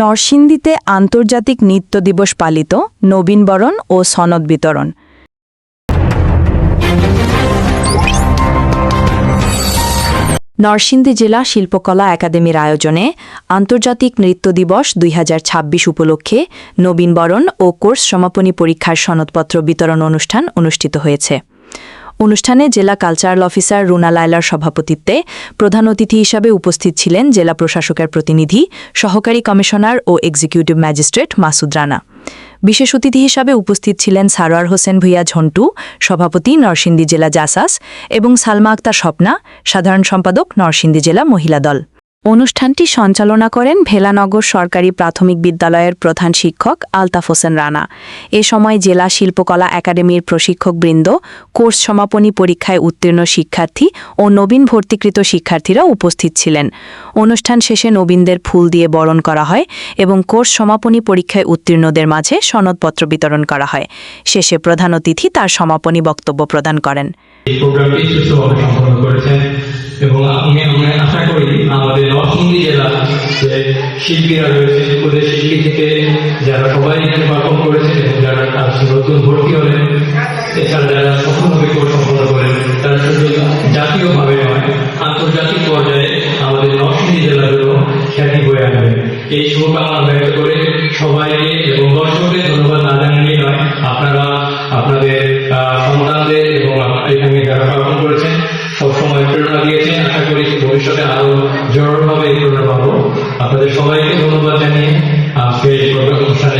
নরসিংদীতে আন্তর্জাতিক নৃত্য দিবস পালিত, নবীনবরণ ও সনদ বিতরণ। নরসিংদী জেলা শিল্পকলা একাডেমির আয়োজনে আন্তর্জাতিক নৃত্য দিবস ২০২৬ উপলক্ষে নবীনবরণ ও কোর্স সমাপনী পরীক্ষার সনদপত্র বিতরণ অনুষ্ঠান অনুষ্ঠিত হয়েছে। অনুষ্ঠানে জেলা কালচারাল অফিসার রুনা লায়লার সভাপতিত্বে প্রধান অতিথি হিসাবে উপস্থিত ছিলেন জেলা প্রশাসকের প্রতিনিধি, সহকারী কমিশনার ও এক্সিকিউটিভ ম্যাজিস্ট্রেট মাসুদ রানা। বিশেষ অতিথি হিসাবে উপস্থিত ছিলেন সারোয়ার হোসেন ভূঁইয়া ঝন্টু, সভাপতি নরসিংদী জেলা জাসাস, এবং সালমা আক্তার স্বপ্না, সাধারণ সম্পাদক নরসিংদী জেলা মহিলা দল। অনুষ্ঠানটি সঞ্চালনা করেন ভেলানগর সরকারি প্রাথমিক বিদ্যালয়ের প্রধান শিক্ষক আলতাফ হোসেন রানা। এ সময় জেলা শিল্পকলা একাডেমির প্রশিক্ষকবৃন্দ, কোর্স সমাপনী পরীক্ষায় উত্তীর্ণ শিক্ষার্থী ও নবীন ভর্তিকৃত শিক্ষার্থীরা উপস্থিত ছিলেন। অনুষ্ঠান শেষে নবীনদের ফুল দিয়ে বরণ করা হয় এবং কোর্স সমাপনী পরীক্ষায় উত্তীর্ণদের মাঝে সনদপত্র বিতরণ করা হয়। শেষে প্রধান অতিথি তার সমাপনী বক্তব্য প্রদান করেন। এবং আমি আশা করি আমাদের নরসিংদী জেলা যে শিল্পীরা রয়েছে, ওদের শিল্পী থেকে যারা সবাই এখানে পারফর্ম করেছেন এবং যারা নতুন ভর্তি হলেন, এছাড়া যারা সফলভাবে কোর্স সম্পন্ন করেন, তারা শুধু জাতীয়ভাবে নয়, আন্তর্জাতিক পর্যায়ে আমাদের নরসিংদী জেলার জন্য খ্যাতি বয়ে আনবে। এই শুভকামনা ব্যক্ত করে সবাইকে এবং দর্শকদের ধন্যবাদ না জানিয়ে নয়, আপনারা আপনাদের সন্তানদের এবং এখানে যারা পারফর্ম করেছেন সবসময় প্রেরণা দিয়েছেন। আশা করি ভবিষ্যতে আরো জোরভাবে এই প্রেরণা পাবো। আপনাদের সবাইকে ধন্যবাদ জানিয়ে আজকে এই প্রোগ্রাম অনুষ্ঠান